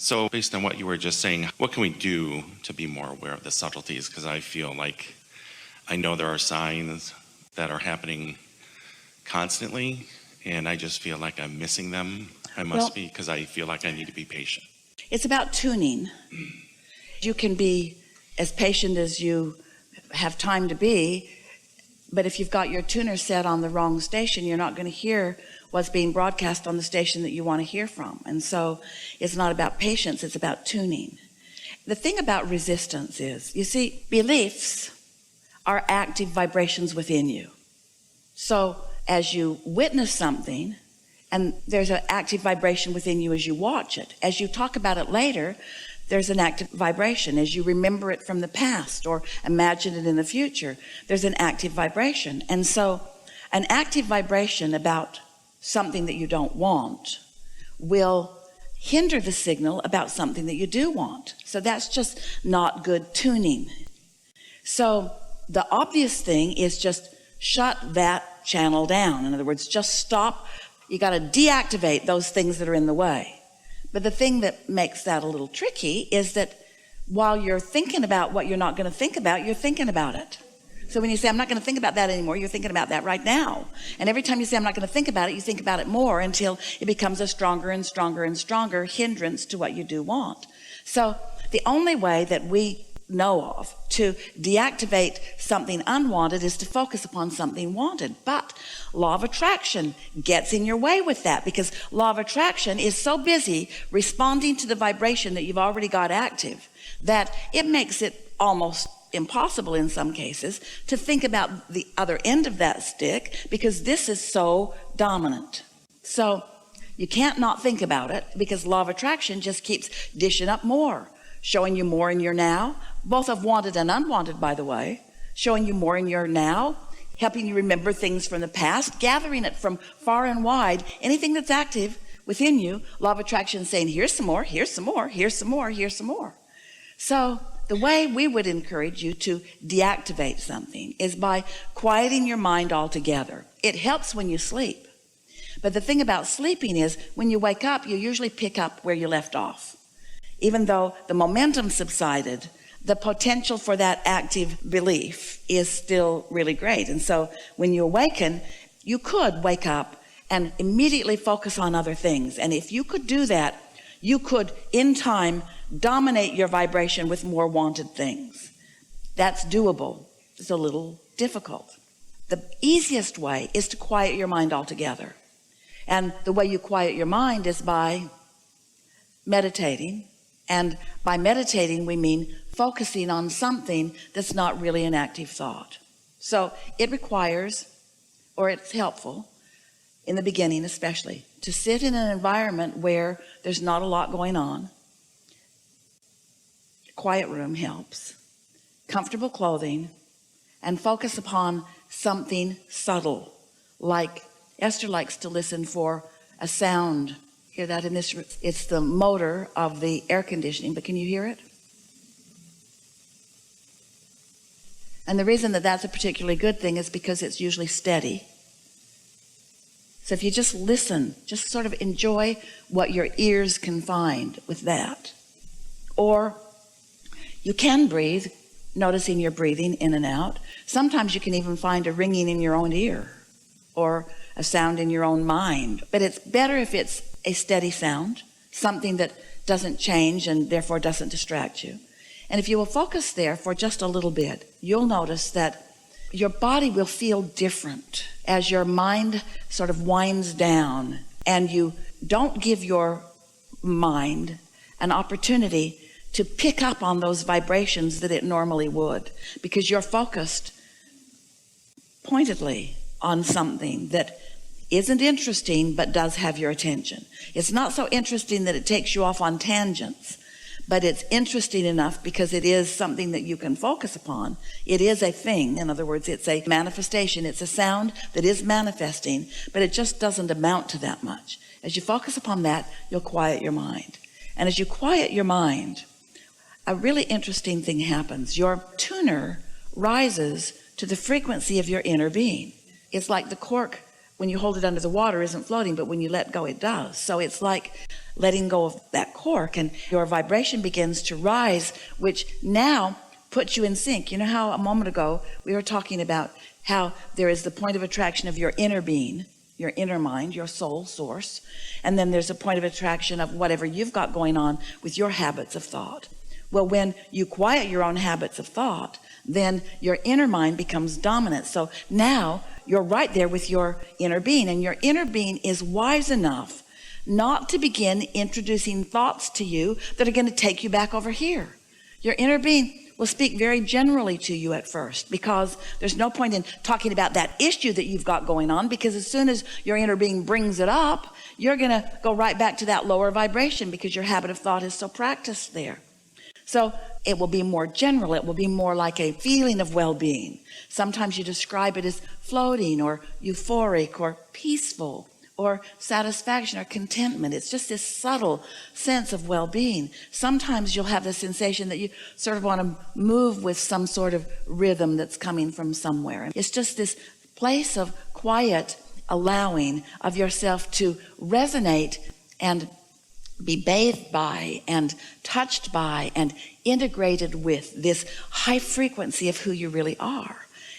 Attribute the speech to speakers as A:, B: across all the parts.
A: So based on what you were just saying, what can we do to be more aware of the subtleties? Because I feel like I know there are signs that are happening constantly, and I just feel like I'm missing them. I must be, because I feel like I need to be patient.
B: It's about tuning. You can be as patient as you have time to be, but if you've got your tuner set on the wrong station, you're not going to hear what's being broadcast on the station that you want to hear from. And so it's not about patience, it's about tuning. The thing about resistance is, you see, beliefs are active vibrations within you. So as you witness something, and there's an active vibration within you as you watch it, as you talk about it later, there's an active vibration. As you remember it from the past or imagine it in the future, there's an active vibration. And so an active vibration about something that you don't want will hinder the signal about something that you do want. So that's just not good tuning. So the obvious thing is just shut that channel down. In other words, just stop. You got to deactivate those things that are in the way. But the thing that makes that a little tricky is that while you're thinking about what you're not going to think about, you're thinking about it. So when you say, I'm not going to think about that anymore, you're thinking about that right now. And every time you say, I'm not going to think about it, you think about it more until it becomes a stronger and stronger and stronger hindrance to what you do want. So the only way that we know of to deactivate something unwanted is to focus upon something wanted. But law of attraction gets in your way with that, because law of attraction is so busy responding to the vibration that you've already got active that it makes it almost impossible in some cases to think about the other end of that stick, because this is so dominant. So you can't not think about it, because law of attraction just keeps dishing up more, showing you more in your now, both of wanted and unwanted, by the way, showing you more in your now, helping you remember things from the past, gathering it from far and wide, anything that's active within you. Law of attraction saying, here's some more, here's some more, here's some more, here's some more. So the way we would encourage you to deactivate something is by quieting your mind altogether. It helps when you sleep. But the thing about sleeping is, when you wake up, you usually pick up where you left off. Even though the momentum subsided, the potential for that active belief is still really great. And so when you awaken, you could wake up and immediately focus on other things. And if you could do that, you could, in time, dominate your vibration with more wanted things. That's doable. It's a little difficult. The easiest way is to quiet your mind altogether. And the way you quiet your mind is by meditating. And by meditating, we mean focusing on something that's not really an active thought. So it requires, or it's helpful, in the beginning especially, to sit in an environment where there's not a lot going on. Quiet room helps. Comfortable clothing, and focus upon something subtle. Like Esther likes to listen for a sound. Hear that in this? It's the motor of the air conditioning, but can you hear it? And the reason that that's a particularly good thing is because it's usually steady. So if you just listen, just sort of enjoy what your ears can find with that. Or you can breathe, noticing your breathing in and out. Sometimes you can even find a ringing in your own ear or a sound in your own mind. But it's better if it's a steady sound, something that doesn't change and therefore doesn't distract you. And if you will focus there for just a little bit, you'll notice that your body will feel different as your mind sort of winds down, and you don't give your mind an opportunity to pick up on those vibrations that it normally would, because you're focused pointedly on something that isn't interesting but does have your attention. It's not so interesting that it takes you off on tangents, but it's interesting enough because it is something that you can focus upon. It is a thing. In other words, it's a manifestation. It's a sound that is manifesting, but it just doesn't amount to that much. As you focus upon that, you'll quiet your mind. And as you quiet your mind, a really interesting thing happens. Your tuner rises to the frequency of your inner being. It's like the cork when you hold it under the water isn't floating, but when you let go, it does. So it's like letting go of that cork, and your vibration begins to rise, which now puts you in sync. You know how a moment ago we were talking about how there is the point of attraction of your inner being, your inner mind, your soul source, and then there's a point of attraction of whatever you've got going on with your habits of thought. Well, when you quiet your own habits of thought, then your inner mind becomes dominant. So now you're right there with your inner being, and your inner being is wise enough not to begin introducing thoughts to you that are going to take you back over here. Your inner being will speak very generally to you at first, because there's no point in talking about that issue that you've got going on, because as soon as your inner being brings it up, you're going to go right back to that lower vibration, because your habit of thought is so practiced there. So it will be more general. It will be more like a feeling of well-being. Sometimes you describe it as floating or euphoric or peaceful or satisfaction or contentment. It's just this subtle sense of well-being. Sometimes you'll have the sensation that you sort of want to move with some sort of rhythm that's coming from somewhere. It's just this place of quiet allowing of yourself to resonate and be bathed by and touched by and integrated with this high frequency of who you really are.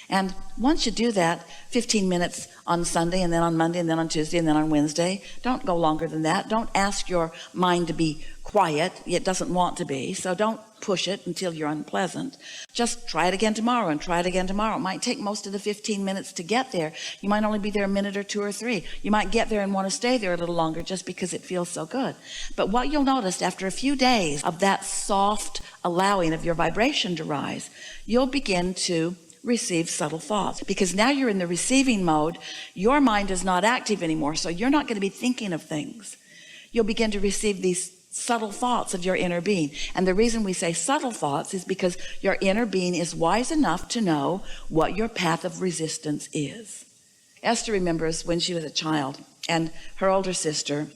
B: And once you do that, 15 minutes on Sunday, and then on Monday, and then on Tuesday, and then on Wednesday, don't go longer than that. Don't ask your mind to be quiet. It doesn't want to be, so don't push it until you're unpleasant. Just try it again tomorrow and try it again tomorrow. It might take most of the 15 minutes to get there. You might only be there a minute or two or three. You might get there and want to stay there a little longer just because it feels so good. But what you'll notice after a few days of that soft allowing of your vibration to rise, you'll begin to receive subtle thoughts, because now you're in the receiving mode. Your mind is not active anymore, so you're not going to be thinking of things. You'll begin to receive these subtle thoughts of your inner being. And the reason we say subtle thoughts is because your inner being is wise enough to know what your path of resistance is. Esther remembers when she was a child, and her older sister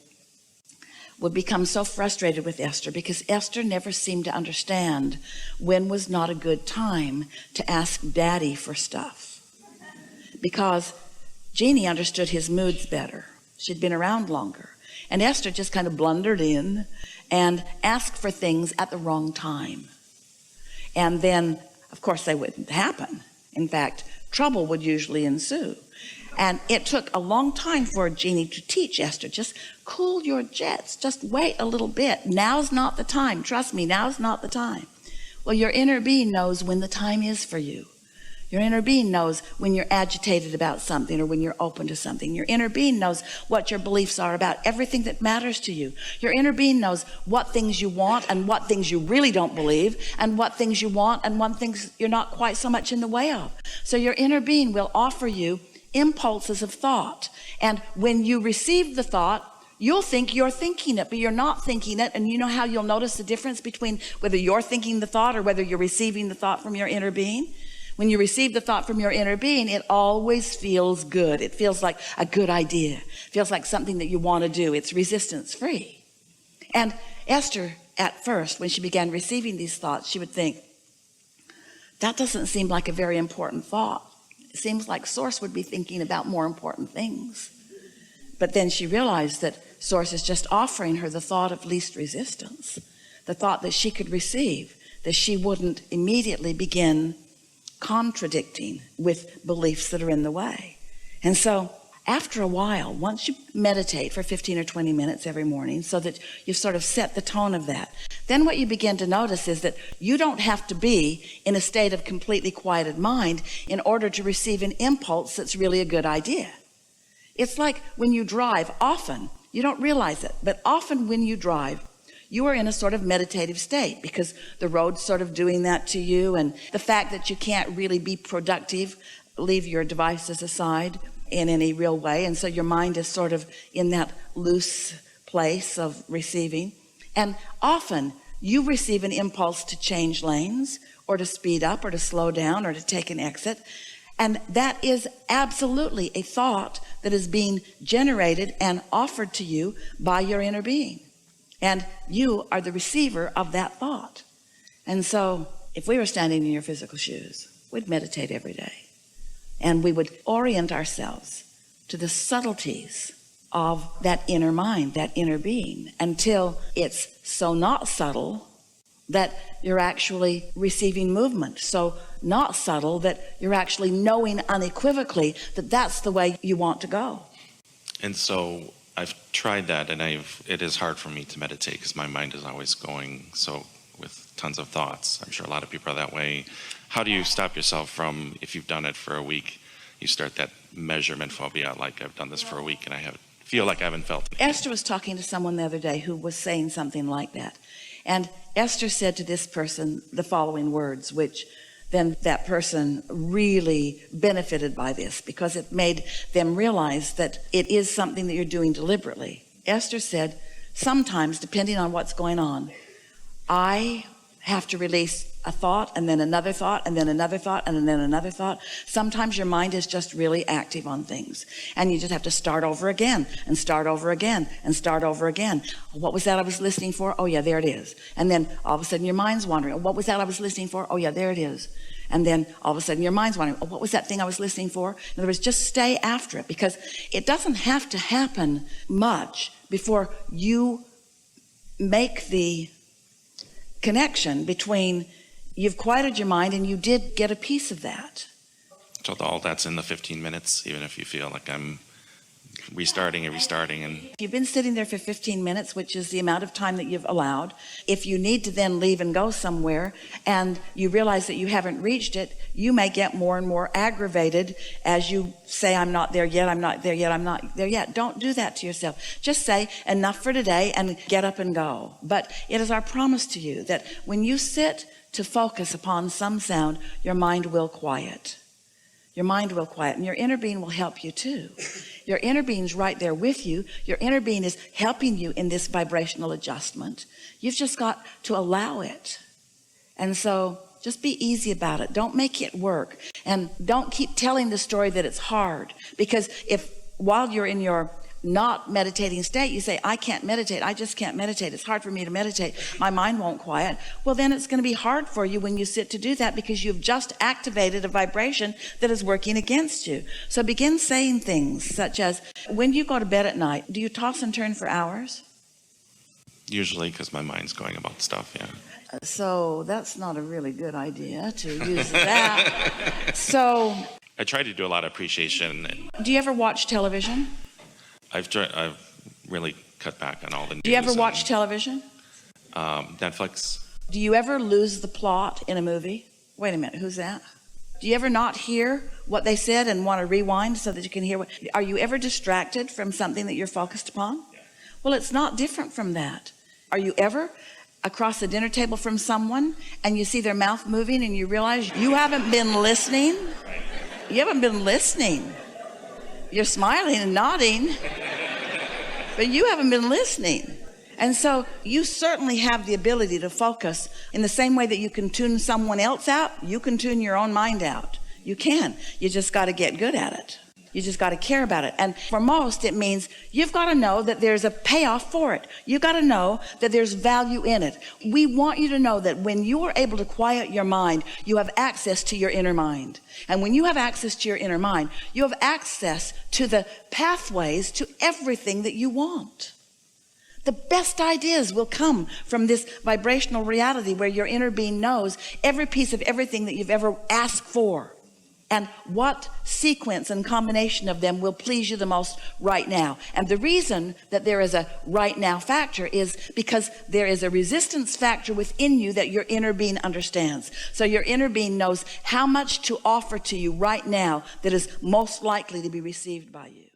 B: would become so frustrated with Esther because Esther never seemed to understand when was not a good time to ask Daddy for stuff, because Jeannie understood his moods better. She'd been around longer, and Esther just kind of blundered in and asked for things at the wrong time. And then, of course, they wouldn't happen. In fact, trouble would usually ensue. And it took a long time for Jeannie to teach Esther, just cool your jets, just wait a little bit. Now's not the time. Trust me, now's not the time. Well, your inner being knows when the time is for you. Your inner being knows when you're agitated about something or when you're open to something. Your inner being knows what your beliefs are about everything that matters to you. Your inner being knows what things you want and what things you really don't believe, and what things you want and what things you're not quite so much in the way of. So your inner being will offer you impulses of thought, and when you receive the thought, you'll think you're thinking it, but you're not thinking it. And you know how you'll notice the difference between whether you're thinking the thought or whether you're receiving the thought from your inner being? When you receive the thought from your inner being, it always feels good. It feels like a good idea. It feels like something that you want to do. It's resistance free. And Esther, at first, when she began receiving these thoughts, she would think, that doesn't seem like a very important thought. It seems like Source would be thinking about more important things. But then she realized that Source is just offering her the thought of least resistance, the thought that she could receive, that she wouldn't immediately begin contradicting with beliefs that are in the way. And so after a while, once you meditate for 15 or 20 minutes every morning so that you've sort of set the tone of that, then what you begin to notice is that you don't have to be in a state of completely quieted mind in order to receive an impulse that's really a good idea. It's like when you drive, often, you don't realize it, but often when you drive, you are in a sort of meditative state because the road's sort of doing that to you, and the fact that you can't really be productive, leave your devices aside in any real way, and so your mind is sort of in that loose place of receiving. And often you receive an impulse to change lanes or to speed up or to slow down or to take an exit, and that is absolutely a thought that is being generated and offered to you by your inner being. And you are the receiver of that thought. And so if we were standing in your physical shoes, we'd meditate every day. And we would orient ourselves to the subtleties of that inner mind, that inner being, until it's so not subtle that you're actually receiving movement, so not subtle that you're actually knowing unequivocally that that's the way you want to go.
A: And so I've tried that, and it is hard for me to meditate because my mind is always going so with tons of thoughts. I'm sure a lot of people are that way. How do you stop yourself from, if you've done it for a week, you start that measurement phobia, like I've done this for a week and feel like I haven't felt it.
B: Esther was talking to someone the other day who was saying something like that. And Esther said to this person the following words, which then that person really benefited by this because it made them realize that it is something that you're doing deliberately. Esther said, sometimes, depending on what's going on, I have to release a thought and then another thought and then another thought and then another thought. Sometimes your mind is just really active on things and you just have to start over again and start over again and start over again. What was that I was listening for? Oh yeah, there it is. And then all of a sudden your mind's wandering. What was that I was listening for? Oh yeah, there it is. And then all of a sudden your mind's wandering. Oh, what was that thing I was listening for? In other words, just stay after it, because it doesn't have to happen much before you make the connection between you've quieted your mind and you did get a piece of that.
A: So all that's in the 15 minutes, even if you feel like I'm restarting and restarting. And
B: you've been sitting there for 15 minutes, which is the amount of time that you've allowed. If you need to then leave and go somewhere and you realize that you haven't reached it, you may get more and more aggravated as you say, I'm not there yet, I'm not there yet, I'm not there yet. Don't do that to yourself. Just say enough for today and get up and go. But it is our promise to you that when you sit to focus upon some sound, your mind will quiet. Your mind will quiet, and your inner being will help you too. Your inner being's right there with you. Your inner being is helping you in this vibrational adjustment. You've just got to allow it. And so just be easy about it. Don't make it work. And don't keep telling the story that it's hard. Because if while you're in your not meditating state, you say, I can't meditate, I just can't meditate, it's hard for me to meditate, my mind won't quiet, well then it's going to be hard for you when you sit to do that, because you've just activated a vibration that is working against you. So begin saying things such as, when you go to bed at night, do you toss and turn for hours?
A: Usually, because my mind's going about stuff, yeah.
B: So that's not a really good idea to use that. So
A: I try to do a lot of appreciation.
B: Do you ever watch television?
A: I've really cut back on all the news.
B: Do you ever watch television?
A: Netflix.
B: Do you ever lose the plot in a movie? Wait a minute, who's that? Do you ever not hear what they said and want to rewind so that you can hear what? Are you ever distracted from something that you're focused upon? Yeah. Well, it's not different from that. Are you ever across the dinner table from someone and you see their mouth moving and you realize you haven't been listening? You haven't been listening. You're smiling and nodding, but you haven't been listening. And so you certainly have the ability to focus in the same way that you can tune someone else out, you can tune your own mind out. You can. You just got to get good at it. You just got to care about it. And for most, it means you've got to know that there's a payoff for it. You've got to know that there's value in it. We want you to know that when you are able to quiet your mind, you have access to your inner mind. And when you have access to your inner mind, you have access to the pathways to everything that you want. The best ideas will come from this vibrational reality where your inner being knows every piece of everything that you've ever asked for. And what sequence and combination of them will please you the most right now. And the reason that there is a right now factor is because there is a resistance factor within you that your inner being understands. So your inner being knows how much to offer to you right now that is most likely to be received by you.